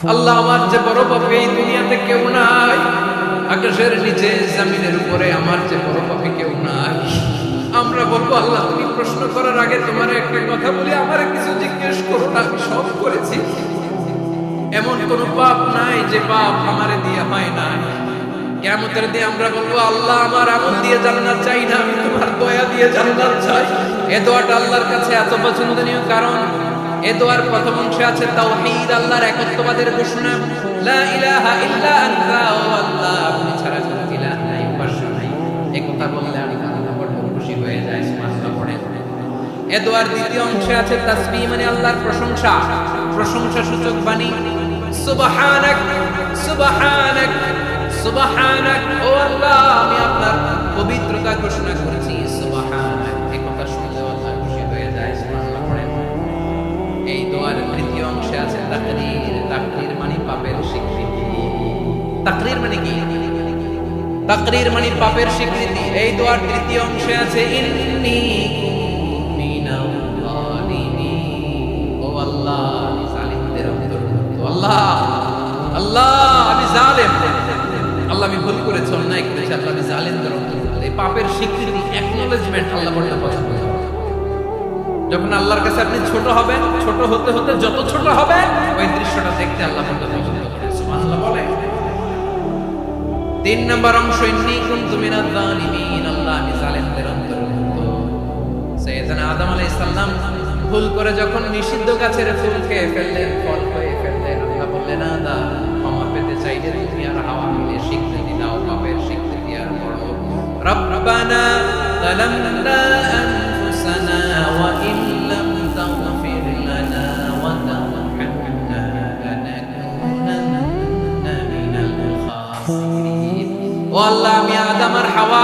আল্লাহ আমার যে বড় পাপী এই দুনিয়াতে কেউ নাই, আকাশের নিচে জমিনের উপরে আমার যে বড় পাপী কেউ নাই। আমরা বলবো আল্লাহ তুমি প্রশ্ন করার আগে তোমার একটা কথা বলি, আমার কিছু জিজ্ঞেস করো না, আমি সব করেছি। এমন কোন পাপ নাই যে পাপ আমারে দিয়ে হয় না। কিয়ামতের দিন আমরা বলবো আল্লাহ আমার আমল দিয়ে জান্নাত চাই না, আমি তোমার দয়া দিয়ে জান্নাত চাই। এই দোয়াটা আল্লাহর কাছে এত পছন্দনীয় কারণ এই দোয়ার প্রথম অংশে আছে তাওহীদ, আল্লাহর একত্ববাদের ঘোষণা। লা ইলাহা ইল্লা আনতা, ও আল্লাহ আপনি ছাড়া কোনো ইলাহ নাই, উপাস্য নাই। এই কথা বললে আমি আল্লাহ বড় খুশি হয়ে যাই। সুবহানাল্লাহ পড়েন। এই দোয়ার দ্বিতীয় অংশে আছে তাসবিহ, মানে আল্লাহর প্রশংসা, প্রশংসা সূচক বাণী। সুবহানাক সুবহানাক সুবহানাক, ও আল্লাহ আমি আপনার পবিত্রতা ঘোষণা করেছি। সুবহানাক, এই কথা শুনলে আল্লাহ খুশি হয়ে যায়। সুবহানাল্লাহ পড়েন। এই দোয়ার তৃতীয় অংশে আছে তাকরীর, তাকরীর মানে পাপের স্বীকৃতি। তাকরীর মানে কি? তাকরীর মানে পাপের স্বীকৃতি। এই দোয়ার তৃতীয় অংশে আছে ইন্নী মিনাল যালিমিন, ও আল্লাহ আমি জালিমদের অন্তর্ভুক্ত। আল্লাহ আল্লাহ আমি জালেম, আল্লাহ আমি ভুল করেছি, অন্যায় করেছি, আল্লাহ আমি জালিমদের অন্তর্ভুক্ত। এই পাপের স্বীকৃতি, অ্যাকনলেজমেন্ট আল্লাহ বড় পছন্দ করেন। যখন আল্লাহর কাছে আপনি ছোট হবেন, ছোট হতে হতে যত ছোট হবে ওই দৃশ্যটা দেখতে আল্লাহ বড় পছন্দ করেন। সুবহানাল্লাহ বলে। 3 নম্বর অংশ ইন্নী কুনতু মিনাজ জালিমিন, আল্লাহ আমি জালিমদের অন্তর্ভুক্ত। সাইয়েদনা আদম আলাইহিস সালাম ভুল করে যখন নিষিদ্ধ গাছের ফুল খেয়ে ফেললেন, ফল খেয়ে ফেললেন, আল্লাহ বললেন আদম ক্ষমা পেতে চাইলে তুমি আর হাওয়া মিলে স্বীকৃতি দাও, পাপের স্বীকৃতি আর বড়। রব্বানা যালামনা আনফুসানা ওয়া ইন লাম তাগফির লানা ওয়া তারহামনা লানাকুনান্না মিনাল খাসিরিন। ও আল্লাহ আমি আদম আর হাওয়া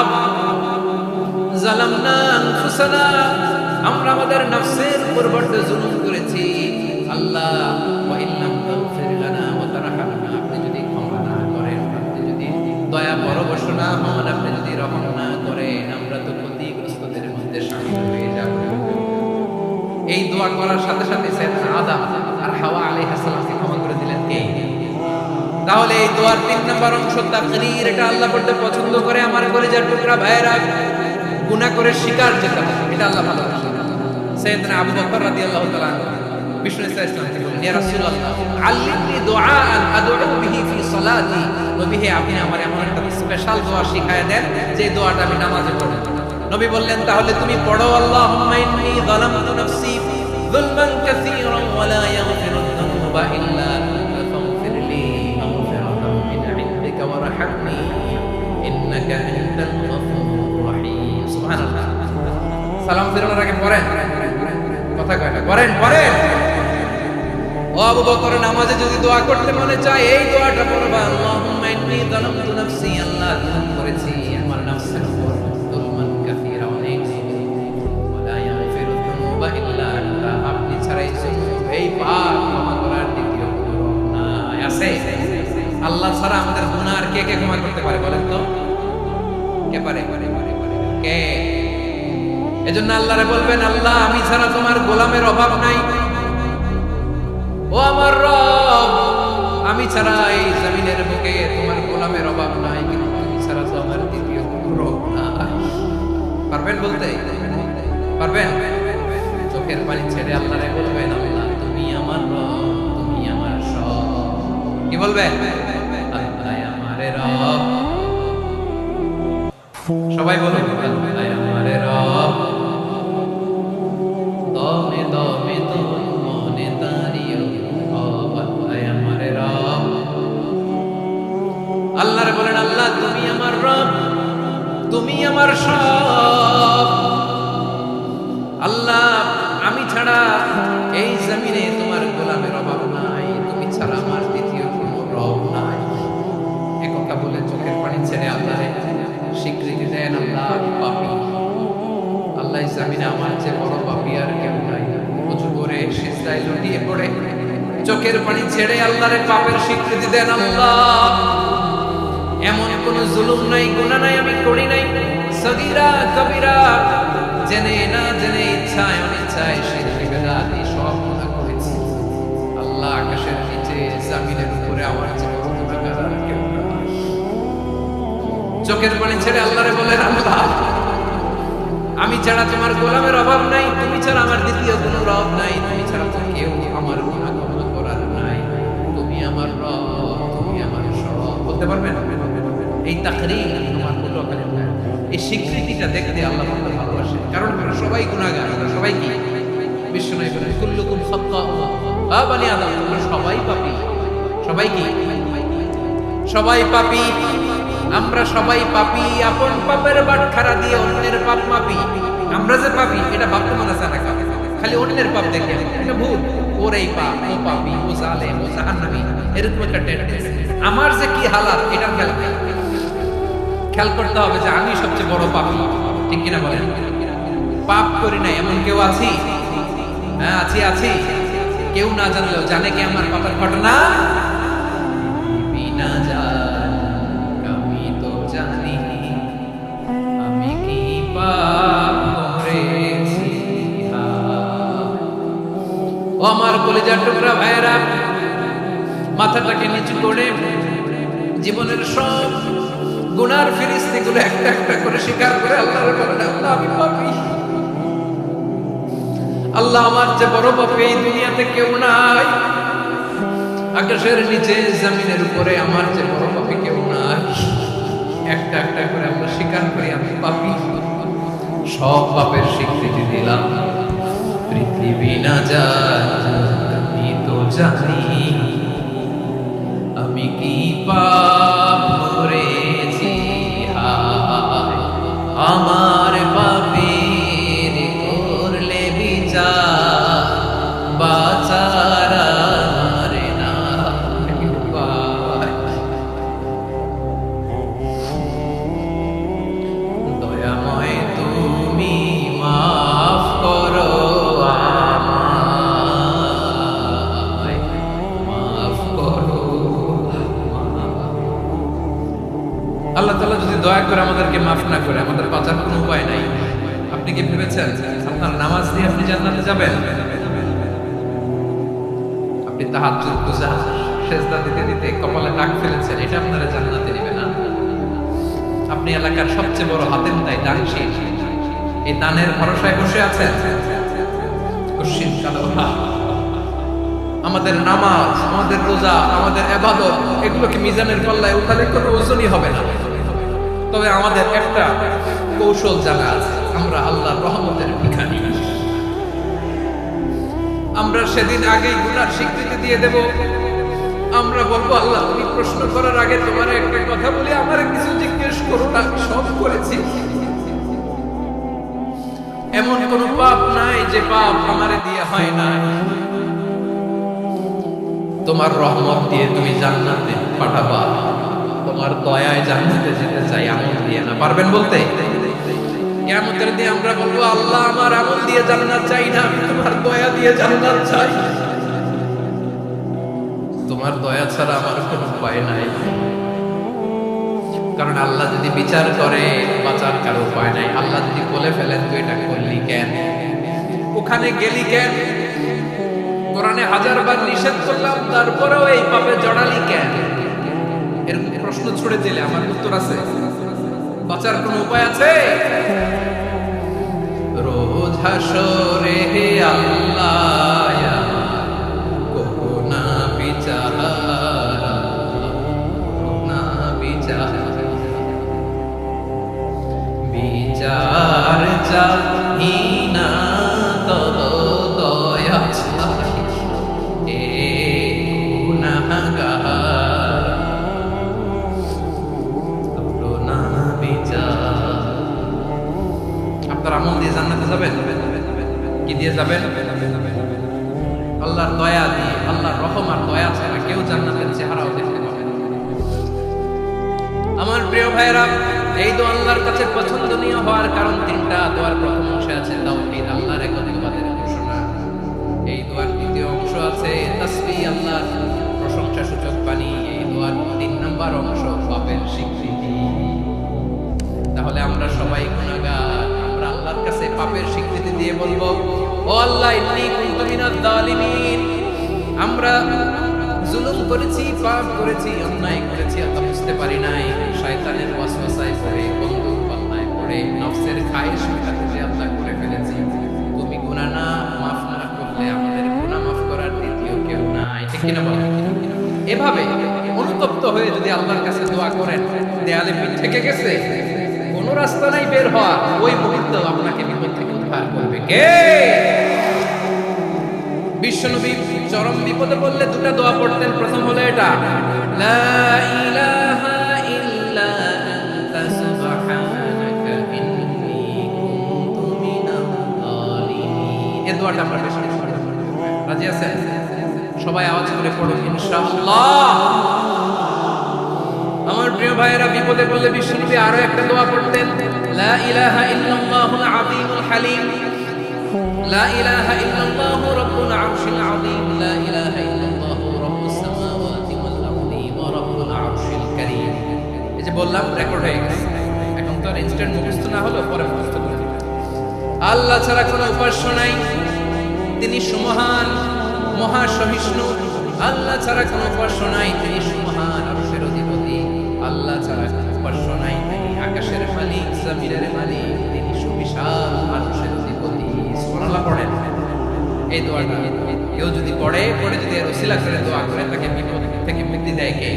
যালামনা আনফুসানা, আমরা আমাদের নফসের উপর বড় জুলুম করেছি। আল্লাহ ওয়া ইন লাম তাগফির লানা ওয়া তারহামনা, আপনি যদি ক্ষমা না করেন, আপনি যদি দয়া পরবশ না হন, আপনি যদি রহম না করেন, আমরা তো ক্ষতিগ্রস্তদের মধ্যে শামিল হয়ে যাব। এই দোয়া করার সাথে সাথে সাইয়েদনা আদম আর হাওয়া আলাইহিস সালামকে ক্ষমা করে দিলেন কে? তাহলে এই দোয়ার 3 নম্বর অংশ তাকরীর, এটা আল্লাহ বড় পছন্দ করে। আমার কলিজার টুকরা ভাইরা, গুনাহ করে স্বীকার যেটা, এটা আল্লাহ ভালোবাসেন। সাইয়েদনা আবু বকর রাদিয়াল্লাহু তাআলা বিষ্ণু ইসলামকে বলেন, ইয়া রাসূলুল্লাহ আল্লিমনি দুআআন আদউ বিহি ফি সালাতি, নবী হে আপনি আমার এমন একটা স্পেশাল দোয়া শিখায় দেন যে দোয়াটা আমি নামাজে পড়ব। নবী বললেন তাহলে তুমি পড়ো, আল্লাহুম্মা ইন্নী যালামতু নাফসি যুলমান কাসীরান ওয়া লা ইয়াগফিরুদ যুনুবা ইল্লা আনতা ফাগফিরলি মাগফিরাতাম মিন ইনদিকা ওয়ারহামনি ইন্নাকা আনতাল গফুরুর রহিম। সুবহানাল্লাহ। সালাম ফেরানোর আগে পড়েন, কথা কয় না, পড়েন পড়েন। ও আবু বকর, নামাজে যদি দোয়া করতে মনে চায় এই দোয়াটা পড়বা, আল্লাহুম্মা ইন্নী যালামতু নাফসি, আল্লাহ জুলুম করেছি আমার নফসের উপর, যুলমান কাসীরা, অনেক জুলুম, ওয়া লা ইয়াগফিরুদ যুনুবা ইল্লা আনতা, আপনি ছাড়াই এই পাপ ক্ষমা করার দ্বিতীয় কোনো রব নাই। আছে? আল্লাহ ছাড়া আমাদের গুনাহ আর কে কে ক্ষমা করতে পারে বলেন তো? কে পারে? কে? এজন্য আল্লাহরে বলবেন, আল্লাহ আমি ছাড়া তোমার গোলামের অভাব নাই। ও আমার রব, আমি ছাড়া এই জমিনের বুকে তোমার গোলামের অভাব নাই, কিন্তু তুমি ছাড়া তো আমার দ্বিতীয় কোনো রব নাই। পারবেন বলতে? পারবেন? চোখের পানি ছেড়ে আল্লাহরে বলবেন, আল্লাহ তুমি আমার রব, তুমি আমার সব। কি বলবেন? আল্লাহ আমারে রব। সবাই বলুন, আল্লাহ আমারে রব, দমে দমে তোর মনে তারিও রব, আল্লাহ আমারে রব। আল্লাহরে বলেন, আল্লাহ তুমি আমার রব, তুমি আমার সব। আল্লাহ আমি ছাড়া এই জমিনে তোমার গোলামের অভাব নাই, তুমি ছাড়া আমার দ্বিতীয় কোনো রব নাই। একথা বলে চোখের পানি ছেড়ে আল্লাহরে স্বীকৃতি দেন, আল্লাহ আমি পাপী, আল্লাহ জামিনে আমার যে বড় পাপী আর কেউ নাই। উঁচু করে সিজদায় লুটিয়ে পড়ে চোখের পানি ছেড়ে আল্লাহরে পাপের স্বীকৃতি দেন, আল্লাহ এমন কোন জুলুম নাই, গুনাহ নাই আমি করি নাই, সগীরা কবিরা, জেনে না জেনে, ইচ্ছায় অনিচ্ছায়, শিরক বিদআত সব গুনাহ করেছি। আল্লাহ আকাশের নিচে জামিনের উপরে আমার চেয়ে বড় গুনাহগার আর কেউ নাই। চোখের পানি ছেড়ে আল্লাহরে বলেন, আল্লাহ আমি ছাড়া তোমার গোলামের অভাব নাই, তুমি ছাড়া আমার দ্বিতীয় কোনো রব নাই, তুমি ছাড়া তো কেউ আমার গুনাহ ক্ষমা করার নাই, তুমি আমার রব, তুমি আমার সব। বলতে পারবেন? এই তাকরীর আমার পূর্বকালের না, এই স্বীকৃতিটা দেখতে আল্লাহ আমাদের ভালোবাসে। কারণ আমরা সবাই গুনাহগার, আমরা সবাই কি বিশ্বনবী বলেন কুল্লুকুম খাত্তাউন আ বানি আদম, আমরা সবাই পাপী। সবাই কি? সবাই পাপী। আমরা সবাই পাপী, আপন পাপের বাটখারা দিয়ে অন্যের পাপ মাপি। আমরা যে পাপী এটা ভাবতে মনে আছে না, খালি অন্যের পাপ দেখে এটা ভুল। ওর এই পাপ, ও পাপী, ও জালেম, ও জাহান্নামী, এরকম একটা টেন্ডেন্সি। আমার যে কি হালাত এটার খেয়াল করতে হবে যে আমি সবচেয়ে বড় পাপী, ঠিক কিনা বলেন? পাপ করি নাই এমন কেউ আছি? হ্যাঁ আছি, আছি। কেউ না জানলেও জানে কি আমার পাপের ঘটনা? বিনা আমি তো জানি আমি কি পাপ করেছি। ও আমার কলিজার টুকরা ভাইয়েরা, মাথাটাকে নিচু করে জীবনের সব গুনার ফিরিস্তিগুলো একটা একটা করে স্বীকার করে আল্লাহর বলেন, আল্লাহ আমি পাপী। আল্লাহ আমার যে বড় পাপী এই দুনিয়াতে কেউ নাই। আকাশের নিচে জমিনের উপরে আমার যে বড় পাপী কেউ নাই। একটা একটা করে আমরা স্বীকার করি আমি পাপী। সব পাপের স্বীকৃতি দিলাম। পৃথিবী না জানি তো জানি আমি কি পাপ করেছি। আমার পাপের করলে বিচার বাঁচার আমার না দয়াময় তুমি মাফ করো আমায়, মাফ করো। আল্লাহ তাআলা যদি দয়া করে আমাদেরকে মাফ না করে, আমাদের বাঁচার কোনো উপায় নাই। আপনি কি ভেবেছেন আপনার নামাজ দিয়ে আপনি জান্নাতে যাবেন? আপনি তাহাজ্জুদ পূজা সেজদা দিতে দিতে কপালে দাগ ফেলেছেন, এটা আপনারা জান্নাতে নেবে না। আপনি এলাকার সবচেয়ে বড় হাতেম তাই দানশীল, এই দানের ভরসায় বসে আছেন। আমাদের নামাজ, আমাদের রোজা, আমাদের ইবাদত এগুলোকে মিজানের পাল্লায় উঠালে কোনো ওজনই হবে না। তবে আমাদের একটা কৌশল জানা আছে, আমরা আল্লাহর রহমতের ভিখারি। আমরা সেদিন আগেই গুনার স্বীকৃতি দিয়ে দেব। আমরা বলবো, আল্লাহ তুমি প্রশ্ন করার আগে তোমার একটা কথা বলি, আমার কিছু জিজ্ঞেস করো না, সব করেছি। এমন কোন পাপ নাই যে পাপ আমারে দিয়ে হয় না। তোমার রহমত দিয়ে তুমি জান্নাতে পাঠাবা, তোমার দয়ায় জান্নাতে যেতে চাই, আমল দিয়ে না। পারবেন বলতে? কিয়ামতের দিন আমরা বলবো, আল্লাহ আমার আমল দিয়ে জান্নাত চাই না, আমি তোমার দয়া দিয়ে জান্নাত চাই। তোমার দয়া ছাড়া আমার কোনো উপায় নাই। কারণ আল্লাহ যদি বিচার করে বাঁচার কারো উপায় নাই। আল্লাহ যদি বলে ফেলেন তুই এটা করলি কেন, ওখানে গেলি কেন, কোরআনে 1000 বার নিষেধ করলাম তারপরেও এই পাপে জড়ালি কেন, এরকম প্রশ্ন ছুড়ে দিলে আমার উত্তর আছে? বাঁচার কোনো উপায় আছে? রোজ হাসরে হে আল্লাহ করুণা বিচার, করুণা বিচার, বিচার চাহি না তব দয়া চাহি এ গুনাহগার, করুণা বিচার। আপনার আমল দিয়ে জান্নাতে যাবেন? কি দিয়ে যাবেন? আল্লাহর দয়া দিয়ে। আল্লাহর রহম আর দয়া ছাড়া কেউ জান্নাতের চেহারাও দেখতে পাবে না। আমার প্রিয় ভাইরা, এই দোয়া আল্লাহর কাছে পছন্দনীয় হওয়ার কারণ তিনটা। দোয়ার প্রথম অংশে আছে তাওহীদ, আল্লাহর একত্ববাদের ঘোষণা। এই দোয়ার দ্বিতীয় অংশ আছে তাসবিহ, আল্লাহর প্রশংসা সূচক বাণী। এই দোয়ার 3 নম্বর অংশ পাপের স্বীকৃতি। তাহলে আমরা সবাই গুনাহগার। আমরা আল্লাহর কাছে পাপের স্বীকৃতি দিয়ে বলবো, ও আল্লাহ ইন্নী কুনতু মিনাজ জালিমিন। আমরা জুলুম করেছি, পাপ করেছি, অন্যায় করেছি, আল্লাহ বুঝতে পারি নাই, শয়তানের ওয়াসওয়াসায় পড়ে, বন্দুক পাল্লায় পড়ে, নফসের খায়েশ মেটাতে যে আল্লাহ করে ফেলেছি। তুমি গুনাহ না মাফ না করলে আমাদের গুনাহ মাফ করার দ্বিতীয় কেউ নাই, ঠিক কিনা বলেন? এভাবে অনুতপ্ত হয়ে যদি আল্লাহর কাছে দোয়া করেন, দেয়ালে পিঠ থেকে গেছে, কোনো রাস্তা নাই বের হওয়ার, ওই মুহূর্তে আপনাকে বিপদ থেকে উদ্ধার করবে কে? বিশ্বনবী চরম বিপদে পড়লে দুটো দোয়া পড়তেন। প্রথম হলো এটা, লা ইলাহা ইল্লা আনতা সুবহানাকা ইন্নী কুনতু মিনাল যালিমিন। এই দোয়াটা আমরা বেশি বেশি পড়ব। রাজি আছেন? সবাই আওয়াজ করে পড়ুন ইনশাআল্লাহ। আমার প্রিয় ভাইয়েরা, বিপদে পড়লে বিশ্বনবী আরো একটা দোয়া পড়তেন, লা ইলাহা ইল্লাল্লাহুল আযীমুল হালিম, লা ইলাহা ইল্লাল্লাহু রাব্বুল আরশিল আযীম, লা ইলাহা ইল্লাল্লাহু রাব্বুস সামাওয়াতি ওয়াল আরদি ওয়া রাব্বুল আরশিল কারীম। এই যে বললাম, রেকর্ড হয়ে গেছে। এখন তো আর ইনস্ট্যান্ট মুখস্থ না হলো, পরে মুখস্থ করে দিবেন। আল্লাহ ছাড়া কোনো উপাস্য নাই, তিনি সুমহান, মহাসহিষ্ণু। আল্লাহ ছাড়া কোনো উপাস্য নাই, তিনি সুমহান, আরশের অধিপতি। আল্লাহ ছাড়া কোনো উপাস্য নাই, তিনি আকাশের মালিক, জমিনের মালিক, তিনি সুবিশাল, আরশের অধিপতি। সুবহানাল্লাহ পড়েন। এই দোয়াটা কেউ যদি পড়ে যদি এর ওসিলা করে দোয়া করে, তাকে বিপদ থেকে মুক্তি দেয় কে?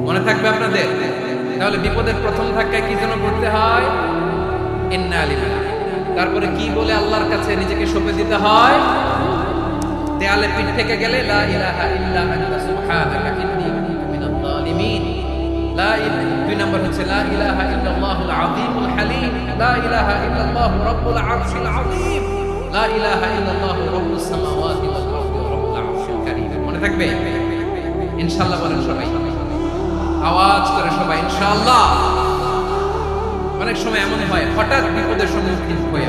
মনে থাকবে আপনাদের? তাহলে বিপদের প্রথম ধাক্কায় কি যেন করতে হয়? ইন্না লিল্লাহি। তারপরে কি বলে আল্লাহর কাছে নিজেকে সঁপে দিতে হয়? দেয়ালে পিঠ থেকে গেলে লা ইলাহা ইল্লা আনতা সুবহানাকা ইন্নী কুনতু মিনাল যালিমিন। দুই নম্বর হচ্ছে লা ইলাহা ইল্লাল্লাহুল আযীমুল হালিম, লা ইলাহা ইল্লাল্লাহু রাব্বুল আরশিল আযীম, লা ইলাহা ইল্লাল্লাহু রাব্বুস সামাওয়াতি ওয়াল আরদি ওয়া রাব্বুল আরশিল কারীম। মনে থাকবে? ইনশাআল্লাহ বলেন সবাই, আওয়াজ করে সবাই ইনশাআল্লাহ। অনেক সময় এমন হয়, হঠাৎ বিপদের সম্মুখীন হয়ে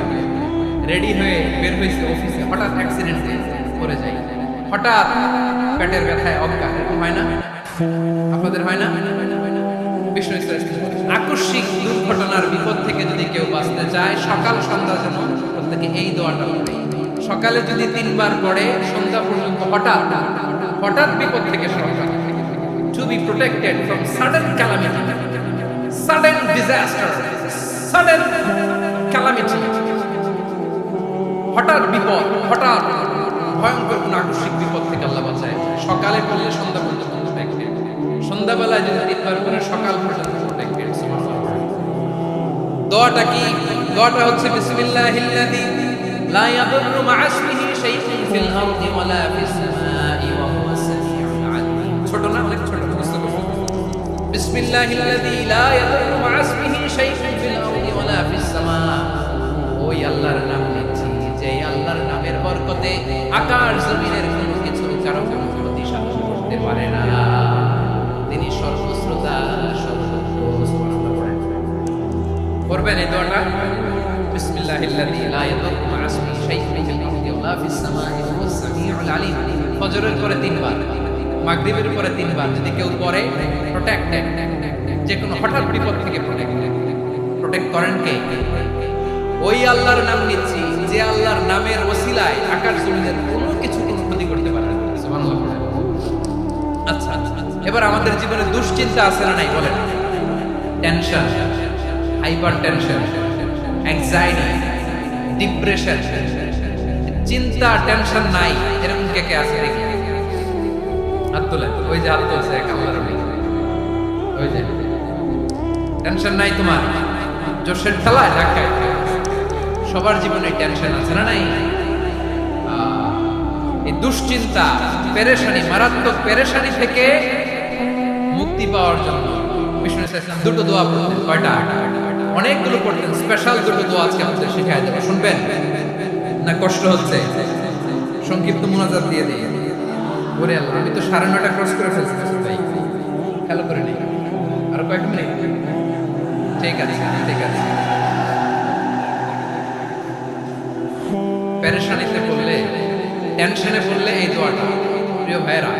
রেডি হয়ে বের হয়েছে অফিসে, হঠাৎ অ্যাক্সিডেন্টে করে যায়, হঠাৎ পেটের ব্যথায় অজ্ঞান, এরকম হয় না? আপনাদের হয় না? বিষ্ণু আকস্মিক দুর্ঘটনার বিপদ থেকে যদি কেউ বাঁচতে চায়, সকাল সন্ধ্যা যেন প্রত্যেকে এই দোয়াটা পড়ে। সকালে যদি 3 বার পড়ে, সন্ধ্যা পর্যন্ত হঠাৎ বিপদ থেকে সুরক্ষা, to be protected from sudden calamity, sudden disaster, sudden calamity, হঠাৎ বিপদ, হঠাৎ ভয়ঙ্কর কোন আকস্মিক বিপদ থেকে আল্লাহ বাঁচায়। সকালে পড়লে সন্ধ্যা পর্যন্ত protected, সন্ধ্যাবেলায় যদি 3 বার করে সকাল পর্যন্ত protected। দোয়াটা কি? দোয়াটা হচ্ছে বিসমিল্লাহিল্লাযী লা ইয়াদুররু মা'a ইসমিহি শাইউন ফিল আরদি ওয়ালা ফিস সামাই ওয়া হুয়াস সামিউল আলীম। ছোট না? অনেক ছোট, বুঝতে পারছেন? বিসমিল্লাহিল্লাযী লা ইয়াদুররু মা'a ইসমিহি শাইউন ফিল আরদি ওয়ালা ফিস সামা। ওই আল্লাহর নাম নিচ্ছি, যে আল্লাহর নামের বরকতে আকাশ জমিনের কোনো কিছু কারো কোনো ক্ষতি সাধন করতে পারে না। তিনি সর্বশ্রোতা, সর্বজ্ঞ। সুবহানাল্লাহ পড়েন। করবেন এই দোয়াটা, বিসমিল্লাহিল্লাযী লা ইয়াদুররু মা'a ইসমিহি শাইউন ফিল আরদি ওয়ালা ফিস সামাই ওয়া হুয়াস সামিউল আলীম। ফজরের পরে 3 বার, মাগরিবের পরে 3 বার যদি কেউ পড়ে, প্রোটেক্টেড, যে কোনো হঠাৎ বিপদ থেকে প্রোটেক্ট করেন কে? ওই আল্লাহর নাম নিচ্ছি, যে আল্লাহর নামের ওসিলায় আকাশ জমিনের কোনো কিছু কোনো ক্ষতি করতে পারে না। সুবহানাল্লাহ। আচ্ছা, এবার আমাদের জীবনে দুশ্চিন্তা আছে না নাই বলেন? Tension, hyper tension, anxiety, depression, চিন্তা, টেনশন নাই, এরকম কে কে আছে দেখি? হাত তোলেন। ওই যে হাত তুলছে এক আল্লাহর ওলি, ওই যে টেনশন নাই তোমার, জোশের ঠেলায় ধাক্কায়। সবার জীবনে টেনশন আছে না নাই? এই দুশ্চিন্তা, পেরেশানি, মারাত্মক পেরেশানি থেকে মুক্তি পাওয়ার জন্য বিষ্ণু ইসলাম দুটো দোয়া পড়তেন। কয়টা? অনেকগুলো পড়তেন। স্পেশাল দুটো দোয়া আজকে আপনাদের শেখায় দেবো, শুনবেন না? কষ্ট হচ্ছে? সংক্ষিপ্ত মুনাজাত দিয়ে দিই। ওরে আল্লাহ, আমি তো 9:30 ক্রস করে ফেলছি ভাই, খেয়াল করে নেই। আর কয়েক মিনিট? ঠিক আছে, ঠিক আছে। পেরেশানিতে পড়লে, টেনশনে পড়লে এই দোয়াটা, প্রিয় ভাইরা,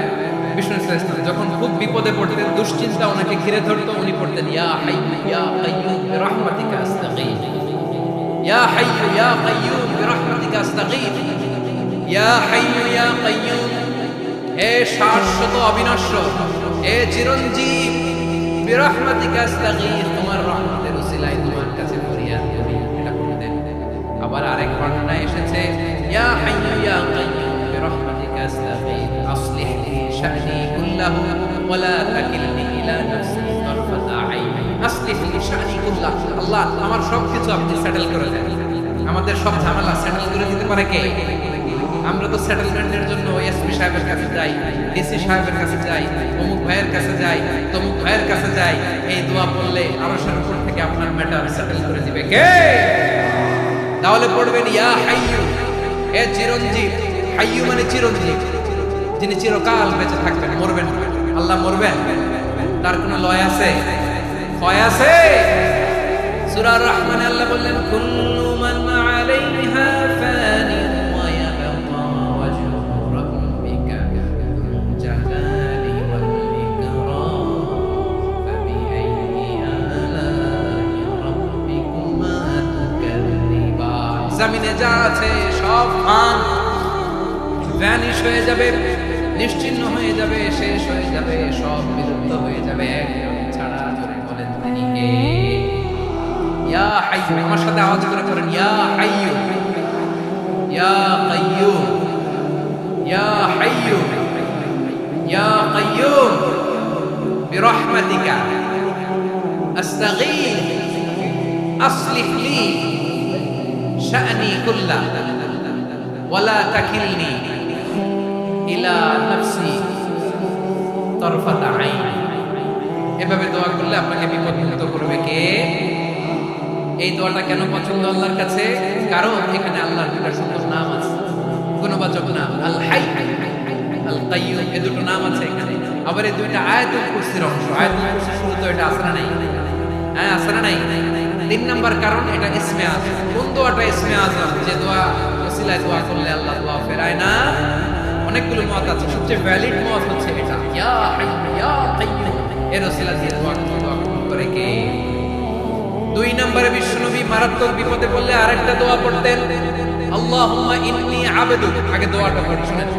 বিষ্ণু ইসলাম যখন খুব বিপদে পড়তেন, দুশ্চিন্তা ওনাকে ঘিরে ধরতো, উনি পড়তেন ইয়া হাইয়্যু ইয়া কাইয়্যুম বিরহমাতিকা আস্তাগীথ, ইয়া হাইয়্যু ইয়া কাইয়্যুম বিরহমাতিকা আস্তাগীথ, ইয়া হাইয়্যু ইয়া কাইয়্যুম হে শাশ্বত অবিনশ্বর, হে চিরঞ্জীব, বিরহমাতিকা আস্তাগীথ, তোমার রহমতের উসিলায় তোমার কাছে ফরিয়াদ করি, এটা করে দেন। আবার আরেক বর্ণনায় এসেছে ইয়া হাইয়্যু ইয়া কাইয়্যুম বিরহমাতিকা আস্তাগীথ আসলিহ লি শা'নি কুল্লাহু ওয়া লা তাকিলনি ইলা নাফসি তারফাতা আইন। আসলিহ লি শা'নি কুল্লাহু, আল্লাহ আমার সবকিছু আপনি সেটেল করে দেন। আমাদের সব ঝামেলা সেটেল করে দিতে পারে কে? আমরা তো সেটেলমেন্টের জন্য এসপি সাহেবের কাছে যাই, ডিসি সাহেবের কাছে যাই, অমুক ভাইয়ের কাছে যাই, তমুক ভাইয়ের কাছে যাই। এই দোয়া পড়লে আরশের উপর থেকে আপনার ম্যাটার সেটেল করে দিবে কে? তাহলে পড়বেন ইয়া হাইয়্যু, হে চিরঞ্জীব। হাইয়্যু মানে চিরঞ্জীব, যিনি চিরকাল বেঁচে থাকবেন, মরবেন না। আল্লাহ মরবেন? তার কোনো লয় আছে? ক্ষয় আছে? সূরা আর-রাহমানে আল্লাহ বললেন কুল্লু মান আলাইহা ফানি ওয়া ইয়াবকা ওয়াজহু রাব্বিকা যুল জালালি ওয়াল ইকরাম ফাবিআইয়ি আলাই রাব্বিকুমা তুকাযযিবান। জমিনে যা আছে সব ভ্যানিশ হয়ে যাবে, নিশ্চিহ্ন হয়ে যাবে, শেষ হয়ে যাবে, সব বিলুপ্ত হয়ে যাবে, একজন ছাড়া। জোরে বলেন তিনি কে? ইয়া হাইয়্যু, আমার সাথে আওয়াজ করে পড়েন ইয়া হাইয়্যু ইয়া কাইয়্যুম ইয়া হাইয়্যু ইয়া কাইয়্যুম বিরহমাতিকা আস্তাগীথ আসলিহ লি শা'নি কুল্লাহু ওয়া লা তাকিলনি ইলা নাফসি তারফাতা আইন। এভাবে দোয়া করলে আপনাকে বিপদমুক্ত করবে কে? এই দোয়াটা কেন পছন্দ আল্লাহর কাছে? কারণ এখানে আল্লাহর দুটো সুন্দর নাম আছে, গুণবাচক নাম, আল হাই, আল কাইয়্যুম, এই দুটো নাম আছে এখানে। আবার এই দুইটা আয়াতুল কুরসির অংশ। আয়াতুল কুরসি শুরু তো এটা আছে না নাই? হ্যাঁ, আছে না নাই? 3 নাম্বার কারণ এটা ইসমে আযম। কোন দোয়াটা ইসমে আযম? যে দোয়া ওসিলায় দোয়া করলে আল্লাহ দোয়া ফেরায় না। অনেকগুলো মত আছে, সবচেয়ে ভ্যালিড মত হচ্ছে এটা, ইয়া হাইয়্যু ইয়া কাইয়্যুম। এর ওসিলা দিয়ে দোয়া করে কে? 2 নম্বরে বিশ্বনবী মারাত্মক বিপদে পড়লে আরেকটা দোয়া পড়তেন, আল্লাহুম্মা ইন্নী আবদুক। আগে দোয়াটা পড়ে শুনেন,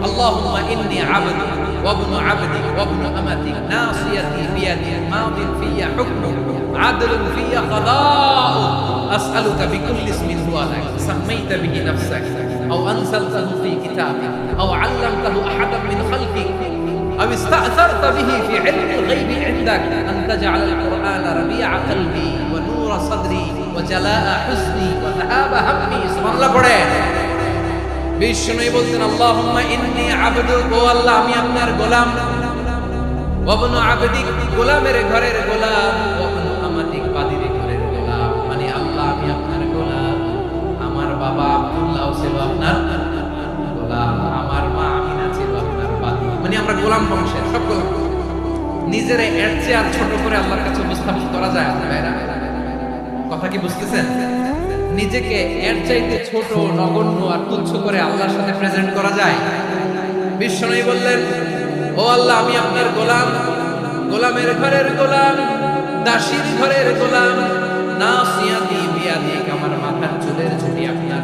আল্লাহুম্মা ইন্নী আবদুক ওয়া ইবনু আবদিক ওয়া ইবনু আমাতিক নাসিয়াতি বিয়াদিক মাদিন ফিয়া হুকমুক আদলুন ফিয়া কাদাউক আসআলুকা বিকুল্লি ইসমিন হুয়া লাক সাম্মাইতা বিহি নাফসাক আও আনসালতাহু ফি কিতাবিক আও আল্লামতাহু আহাদাম মিন খালকিক أو استأثرت به في علم الغيب عندك أن تجعل القرآن ربيع قلبي ونور صدري وجلاء حزني وذهاب همي। سبحان الله পড়ে বিষ্ণুই বলতেন আল্লাহুম্মা ইন্নী আবদুক, ও আল্লাহ আমি আপনার গোলাম, ওয়া ইবনু আবদিক, গোলামের ঘরের গোলাম, ওয়া ইবনু আমাতিক, বাদীর ঘরের গোলাম। মানে আল্লাহ আমি আপনার গোলাম, আমার বাবা আব্দুল্লাহ ছিল আপনার গোলাম, আমার মা আমিনা ছিল আপনার বাদী। মানে আমরা গোলাম বংশের সব গোলাম। নিজের এর চেয়ে আর ছোট করে আল্লাহর কাছে উপস্থাপন করা যায় না ভাইরা? কথা কি বুঝতেছেন? নিজেকে এর চাইতে ছোট, নগণ্য আর তুচ্ছ করে আল্লাহর সাথে প্রেজেন্ট করা যায়? বিশ্বনবী বললেন, ও আল্লাহ আমি আপনার গোলাম, গোলামের ঘরের গোলাম, দাসীর ঘরের গোলাম, নাসিয়াতি বিয়াদিক, আমার মাথার চুলের ঝুঁটি আপনার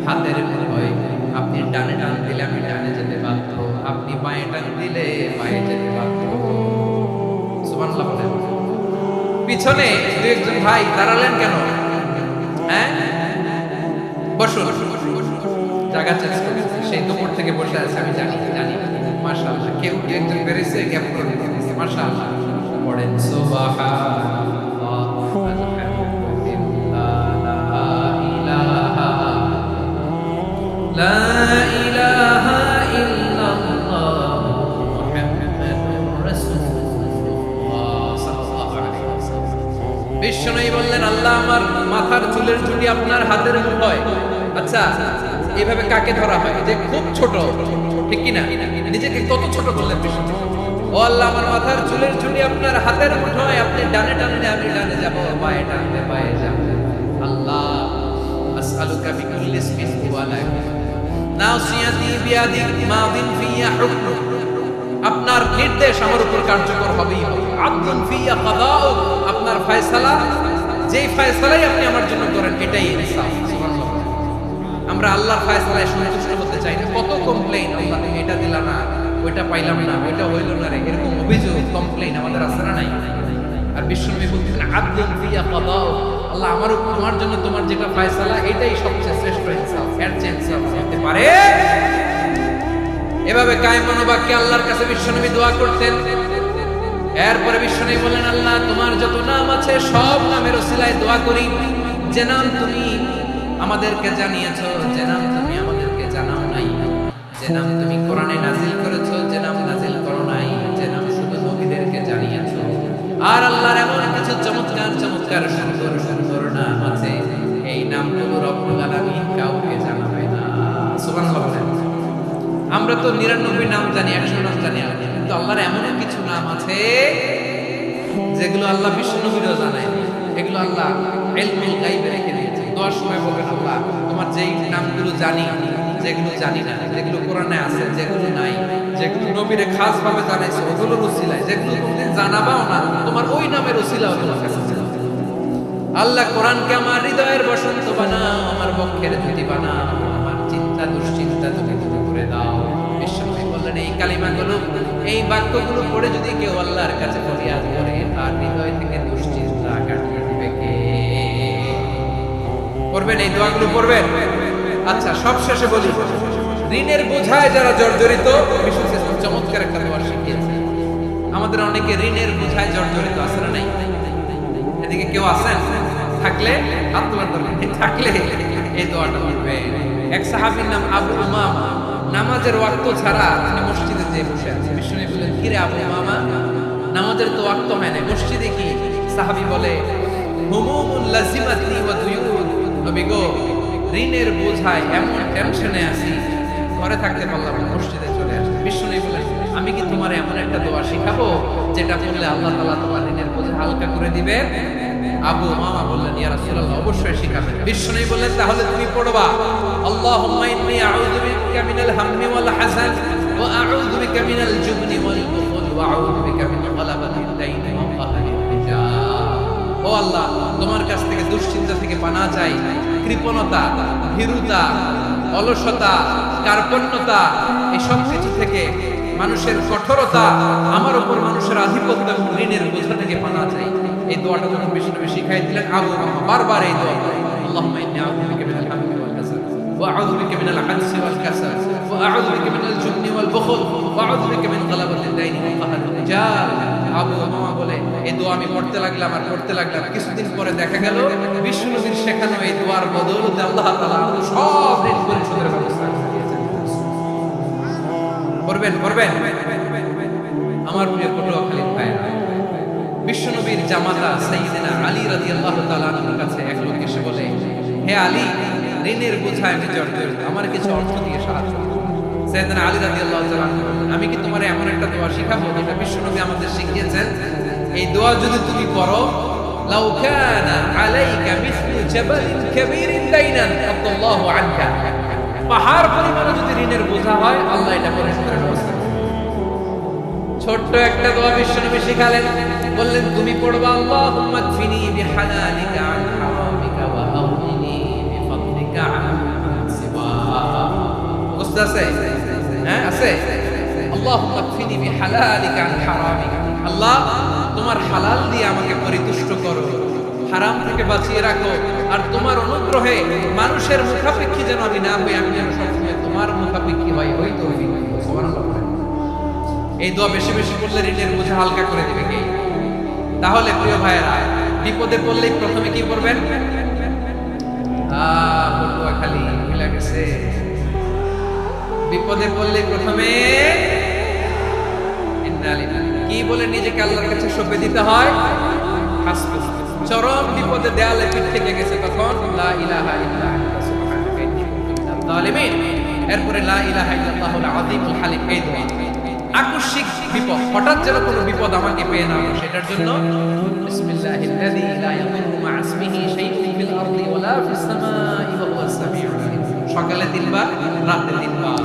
হাতের মুঠোয়। আপনি ডানে টান দিলে আমি ডানে যেতে বাধ্য, আপনি বাঁয়ে টান দিলে বাঁয়ে যেতে বাধ্য। সুবহানাল্লাহ বলেন। পিছনে 2-1 ভাই দাঁড়ালেন কেন? হ্যাঁ, বসুন, জায়গা চেঞ্জ করে সেই দুপুর থেকে বসে আছে, আমি জানি জানি। মাশাআল্লাহ, কেউ 2-1 বেরিয়েছে, গ্যাপ করে দিয়েছে। মাশাআল্লাহ পড়েন সুবহানাল্লাহ লা ইলাহা ইল্লাল্লাহ মুহাম্মাদুর রাসূলুল্লাহ সাল্লাল্লাহু আলাইহি ওয়াসাল্লাম। বিশ্বনবী বললেন, আল্লাহ আমার মাথার চুলের ঝুঁটি আপনার হাতের মুঠোয়। আচ্ছা, এইভাবে কাকে ধরা হয়? যে খুব ছোট, ঠিক কি না? নিজেকে কত ছোট করলেন বিশ্বনবী। ও আল্লাহ আমার মাথার চুলের ঝুঁটি আপনার হাতের মুঠোয়, আপনি ডানে টানলে আমি ডানে যাব, বাঁয়ে টানলে বাঁয়ে যাব। আল্লাহ আসআলুকা বিকুল্লি ইসমিন হুয়া লাক নাসিয়াতি বিয়াদিক মাদিন ফিয়া হুকমুক, আপনার নির্দেশ আমার উপর কার্যকর হবেই হবে। আদলুন ফিয়া কাদাউক, আপনার ফয়সালা, যেই ফয়সালাই আপনি আমার জন্য করেন এটাই ইনসাফ। সুবহানাল্লাহ। আমরা আল্লাহর ফয়সালায় সন্তুষ্ট হতে চাই না। কত কমপ্লেইন, আল্লাহ তুমি এটা দিলা না, ওইটা পাইলাম না, ওইটা হইল না রে, এরকম অভিযোগ কমপ্লেইন আমাদের আছে না নাই? আর বিশ্বনবী বলতেন আদলুন ফিয়া কাদাউ, আল্লাহ তোমার জন্য তোমার যেটা ফয়সালা এটাই সবচেয়ে শ্রেষ্ঠ ইনসাফ, এর চেয়ে ইনসাফ হতে পারে? এভাবে কায়েম মনোবাক্যে আল্লাহর কাছে বিশ্বনবী দোয়া করতেন। এরপরে বিশ্বনবী বললেন, আল্লাহ তোমার যত নাম আছে সব নামের ওসিলায় দোয়া করি, যে নাম তুমি আমাদেরকে জানিয়েছো, যে নাম তুমি আমাদেরকে জানাও নাই, যে নাম তুমি কোরআনে নাজিল করেছো, যে নাম নাজিল করো নাই, যে নাম শুধু নবীদেরকে জানিয়েছো। আর আল্লাহর এমন কিছু চমৎকার চমৎকার সুন্দর সুন্দর নাম আছে, এই নামগুলো রব্বুল আলামিন কাউকে জানাবে না। সুবহানাল্লাহ। আমরা তো 99 নাম জানি, 100 নাম জানি, কিন্তু আল্লাহর এমন কিছু নাম আছে যেগুলো আল্লাহ বিশ্বনবীরও জানায়, এগুলো আল্লাহ ইলমুল গায়বে রেখে দিয়েছে। দোয়ার সময় বলবেন, আল্লাহ তোমার যেই নামগুলো জানি, যেগুলো জানি না, যেগুলো কোরআনে আছে, যেগুলো নাই, যেগুলো নবীরে খাস ভাবে জানাইছো ওগুলোর ওসিলায়, যেগুলো কোনদিন জানাবাও না তোমার ওই নামের ওসিলা তোমার কাছে আছে। আল্লাহ কোরআনকে আমার হৃদয়ের বসন্ত বানাও, আমার বক্ষের ধুতি বানাও, আমার চিন্তা দুশ্চিন্তা তুমি দূর করে দাও। বিশ্বনবী বললেন, এই কালিমাগুলো, এই বাক্যগুলো পড়ে যদি কেউ আল্লাহর কাছে ফরিয়াদ করে, তার হৃদয় থেকে দুশ্চিন্তা কাটিয়ে দিবে কে? করবেন এই দোয়াগুলো পড়বেন। আচ্ছা, সব শেষে বলি, ঋণের বোঝায় যারা জর্জরিত, বিশ্বনবী চমৎকার একটা দোয়া শিখিয়েছে। আমাদের অনেকে ঋণের বোঝায় জর্জরিত, আছে না নাই? এদিকে কেউ আছেন? থাকলে হাত তোলার দরকার নেই, থাকলে এই দোয়াটা পড়বে। এক সাহাবীর নাম আবু উমামা, নামাজের ওয়াক্ত ছাড়া তিনি মসজিদে যেয়ে বসে আছেন। বিশ্বনবী বললেন, কি রে আবু উমামা, নামাজের তো ওয়াক্ত হয় না, মসজিদে কি? সাহাবী বলে, হুমুমুন লাজিমাতনি ওয়া দুয়ুন, নবী গো, ঋণের বোঝায় এমন টেনশনে আছি, ঘরে থাকতে পারলাম না, মসজিদে চলে আসলাম। বিশ্বনবী বলেন, আমি কি তোমার এমন একটা দোয়া শিখাবো যেটা বললে আল্লাহ তাআলা তোমার ঋণের বোঝা হালকা করে দিবে? আবু উমামা বললেন, ইয়া রাসূলুল্লাহ, অবশ্যই শিখাবেন। বিশ্বনবী বললেন, তাহলে তুমি পড়বা, আল্লাহুম্মা ইন্নী আউযু বিকা মিনাল হাম্মি ওয়াল হাযান ওয়া আউযু বিকা মিনাল জুবনি ওয়াল বুখল ওয়া আউযু বিকা মিন গালাবাতিদ দাইনি ওয়া কাহরির রিজাল। ও আল্লাহ, তোমার কাছ থেকে দুশ্চিন্তা থেকে পানাহ চাই, কৃপণতা, ভীরুতা, অলসতা, কার্পণ্যতা, এই সব কিছু থেকে, মানুষের কঠোরতা, আমার উপর মানুষের আধিপত্য এবং ঋণের বোঝা থেকে পানাহ চাই। এই দোয়াটা যখন বিশ্বনবী শিখাই দিলেন, আবু উমামা বারবার এই দোয়া পড়ে, আল্লাহুম্মা ইন্নী আউযু বিকা মিনাল হাম্মি ওয়াল হাযান ওয়া আউযু বিকা মিনাল আজজি ওয়াল কাসাল ওয়া আউযু বিকা মিনাল জুবনি ওয়াল বুখল ওয়া আউযু বিকা মিন গালাবাতিদ দাইনি ওয়া কাহরির রিজাল। আবু উমামা বলে, এই দোয়া আমি পড়তে লাগলাম আর পড়তে লাগলাম, কিছুদিন পরে দেখা গেল বিশ্বনবীর শেখানো এই দোয়ার বদৌলতে আল্লাহ তাআলা সব ঋণ পরিশোধের ব্যবস্থা করে দিয়েছেন। করবেন করবেন আমার প্রিয় পটুয়াখালীর ভাইরা, বিশ্বনবীর জামাতা সাইয়েদনা আলী রাদিয়াল্লাহু তাআলা আনহুর কাছে এক লোক এসে বলে, হে আলী, ঋণের বোঝায় আমি জর্জরিত, আমার কিছু অর্থ দিয়ে সাহায্য করুন। সাইয়েদনা আলী রাদিয়াল্লাহু তাআলা আনহু বললেন, আমি কি তোমারে এমন একটা দোয়া শিখাবো যেটা বিশ্বনবী আমাদের শিখিয়েছেন? এই দোয়া যদি তুমি পড়ো, লাউ কানা আলাইকা মিসলু জাবালিন কাবীরিন দাইনান আল্লাহু আনকা, পাহাড় পরিমাণ যদি ঋণের বোঝা হয়, আল্লাহ এটা পরিশোধের ব্যবস্থা করবেন। ছোট্ট একটা দোয়া বিশ্বনবী শিখালেন, বললেন, তুমি পড়বা, আল্লাহুম্মা কফিনি বিহালালিকা আন হারামিকা ওয়া আগনিনি বিফadlika আন সিওয়া। বুঝতে আছে? হ্যাঁ, আছে। আল্লাহুম্মা কফিনি বিহালালিকা আন হারামিকা, আল্লাহ তোমার হালাল দিয়ে আমাকে পরিতুষ্ট করো, হারাম থেকে বাঁচিয়ে রাখো, আর তোমার অনুগ্রহে মানুষের মুখাপেক্ষী যেন আমি না হই, আমি যেন সবসময় তোমার মুখাপেক্ষী হই। ওই তো সুবহানাল্লাহ। এই দোয়া বেশি বেশি পড়লে ঋণের বোঝা হালকা করে দিবে কে? তাহলে প্রিয় ভাইয়েরা, বিপদে পড়লেই প্রথমে কি করবেন? পটুয়াখালী মিলা গেছে, বিপদে পড়লে প্রথমে কি বলে নিজেকে আল্লাহর কাছে সঁপে দিতে হয়? হাসবুক। চরম বিপদে দেয়ালে পিঠ থেকে গেছে, তখন লা ইলাহা ইল্লা আনতা সুবহানাকা ইন্নী কুনতু মিনাজ জালিমিন। এরপরে লা ইলাহা ইল্লাল্লাহুল আযীমুল হালিম, এই দোয়া। আকস্মিক বিপদ, হঠাৎ যেন কোনো বিপদ আমাকে পেয়ে না, সেটার জন্য বিসমিল্লাহিল্লাযী লা ইয়াদুররু মা ইসমিহি শাইউন ফিল আরদি ওয়ালা ফিস সামাই ওয়া হুয়াস সামিউল আলীম। সকালে 3 বার, রাতে 3 বার।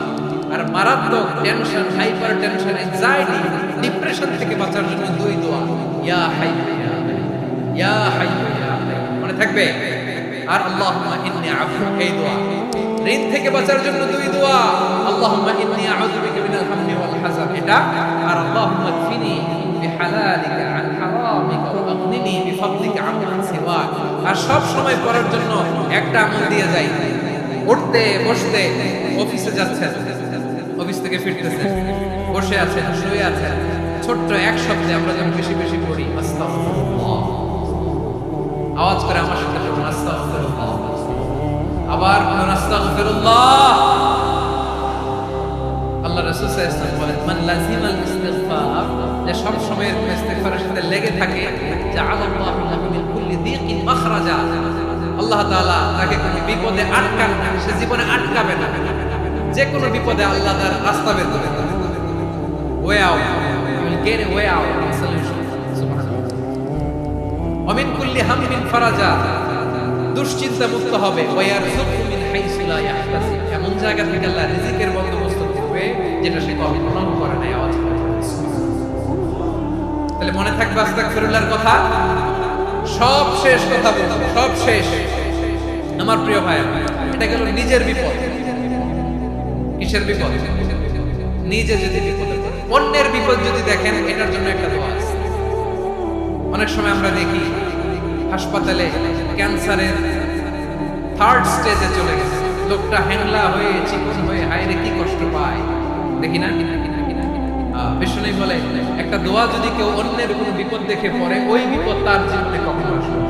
আর মারাত্মক tension, hyper tension, anxiety, depression থেকে বাঁচার জন্য 2 দোয়া, ইয়া হাইয়্যু ইয়া কাইয়্যুম, ইয়া হাইয়্যু ইয়া কাইয়্যুম, মনে থাকবে। আর আল্লাহুম্মা ইন্নী আফু, এই দোয়া। ঋণ থেকে বাঁচার জন্য দুই দোয়া, আল্লাহুম্মা ইন্নী আউযু বিকা মিনাল হাম্মি ওয়াল হাযান, এটা আর আল্লাহুম্মা কফিনি বিহালালিকা আন হারামিকা ওয়া আগনিনি বিফাদলিকা আম্মান সিওয়াক। আর সব সময় পড়ার জন্য একটা আমল দিয়ে যাই, উঠতে বসতে, অফিসে যাচ্ছেন, অফিস থেকে ফিরতেছেন, বসে আছেন, শুয়ে আছেন, ছোট্ট এক শব্দে আমরা যখন বেশি বেশি পড়ি আস্তাগফিরুল্লাহ, আওয়াজ করে আমার সাথে বলুন আস্তাগফিরুল্লাহ, আবার বলুন আস্তাগফিরুল্লাহ। আল্লাহ রাসূল সাল্লাল্লাহু আলাইহি ওয়াসাল্লাম বলেন, মান লাযিমাল ইস্তিগফার, যে সব সময় ইস্তিগফারের সাথে লেগে থাকে, জাআলাল্লাহু লাহু মিন কুল্লি দীকিন মাখরাজা, আল্লাহ তাআলা তাকে কোনো বিপদে আটকান না, সে জীবনে আটকাবে না, যে কোনো বিপদে আল্লাহ তার রাস্তা বের করে দেন, way out, will get a way out, solution. সুবহানাল্লাহ। ওয়া মিন কুল্লি হাম্মিন ফারাজা, দুশ্চিন্তা মুক্ত হবে, ওয়া ইয়ারযুকু মিন হাইসু লা ইয়াহতাসিব, এমন জায়গা থেকে আল্লাহ রিজিকের বন্দোবস্ত করবে যেটা সে কল্পনাও করে নাই। আওয়াজ করে তাহলে মনে থাকবে আস্তাগফিরুল্লাহর কথা। সব শেষ কথা বলবো, সব শেষ আমার প্রিয় ভাই, এটা গেল নিজের বিপদ। কিসের বিপদ? নিজে যদি বিপদে পড়ে, অন্যের বিপদ যদি দেখেন, এটার জন্য একটা দোয়া আছে। অনেক সময় আমরা দেখি হাসপাতালে ক্যান্সারের থার্ড স্টেজে চলে গেছে, লোকটা হ্যাংলা হয়ে চিকন হয়ে হায়রে কি কষ্ট পায়, দেখি না? বিষ্ণু বলে একটা দোয়া যদি কেউ অন্যের কোনো বিপদ দেখে পড়ে, ওই বিপদ তার জীবনে কখনো আসবে না।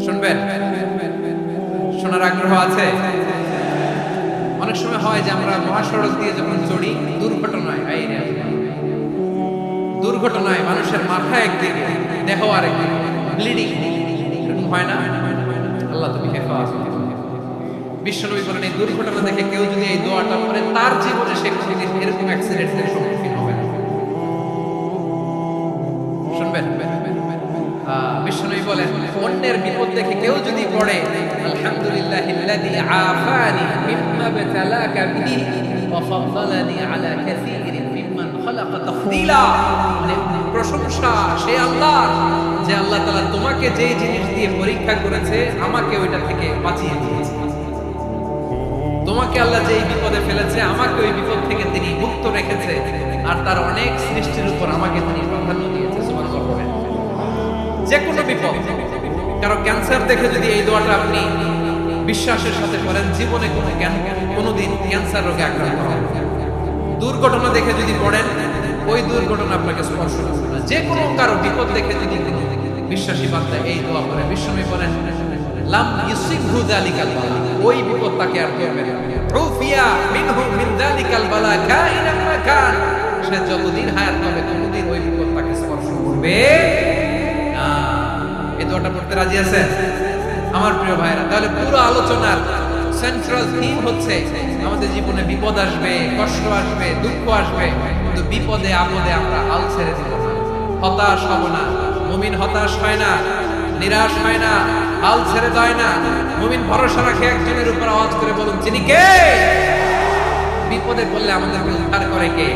শুনবেন? শোনার আগ্রহ আছে? অনেক সময় হয় যে আমরা মহাসড়ক দিয়ে যখন চড়ি, দুর্ঘটনায় মানুষের মাথা একদিকে, দেহ আরেকদিকে, ব্লিডিং, এরকম হয় না? আল্লাহ তুমি হেফাজত। বিশ্বনবী বলেন এই দুর্ঘটনা দেখে কেউ যদি এই দোয়াটা পড়ে, তার জীবনে সে কোনোদিন এরকম অ্যাক্সিডেন্টের সম্মুখীন হবে না। শুনবেন? বিশ্বনবী বলেন অন্যের বিপদ দেখে কেউ যদি পড়ে, আলহামদুলিল্লাহিল্লাযী আফানি মিম্মা বাতালাকা বিহি ওয়া ফাদ্দালানি আলা কাসীরিন মিম্মান খালাকা তাফদীলা, মানে প্রশংসা সে আল্লাহ, যে আল্লাহ তাআলা তোমাকে যেই জিনিস দিয়ে পরীক্ষা করেছে, আমাকে ওইটা থেকে বাঁচিয়ে দিয়েছে। তোমাকে আল্লাহ যেই বিপদে ফেলেছে, আমাকে ওই বিপদ থেকে তিনি মুক্ত রেখেছে, আর তার অনেক সৃষ্টির উপর আমাকে তিনি প্রাধান্য দিয়েছে। সুবহানাল্লাহ। যে কোনো বিপদ, কারো ক্যান্সার দেখে যদি এই দোয়াটা আপনি বিশ্বাসের সাথে করেন, জীবনে কোনোদিন ক্যান্সার রোগে আক্রান্ত হবেন না। দুর্ঘটনা দেখে যদি পড়েন, ওই দুর্ঘটনা আপনাকে স্পর্শ করবে না। যে কোনো কারো বিপদ দেখে যদি বিশ্বাসী বান্দা এই দোয়া করে, বিশ্বনবী বলেন লাম ইউসিবহু যালিকাল বালা, ওই বিপদ তাকে আর করবে না। রুফিয়া মিনহু মিন যালিকাল বালা কাইনান মা কান, সে যতদিন হায়াত পাবে ততদিন ওই বিপদ তাকে স্পর্শ করবে না। এই দোয়াটা পড়তে রাজি আছেন আমার প্রিয় ভাইরা? তাহলে পুরো আলোচনার সেন্ট্রাল থিম হচ্ছে আমাদের জীবনে বিপদ আসবে, কষ্ট আসবে, দুঃখ আসবে, কিন্তু বিপদে আপদে আমরা হাল ছেড়ে দিব না, হতাশ হব না। মুমিন হতাশ হয় না, নিরাশ হয় না, হাল ছেড়ে দেয় না। মুমিন ভরসা রাখে একজনের উপর। আওয়াজ করে বলুন, যিনি কে? বিপদে পড়লে আমাদেরকে উদ্ধার করে কে?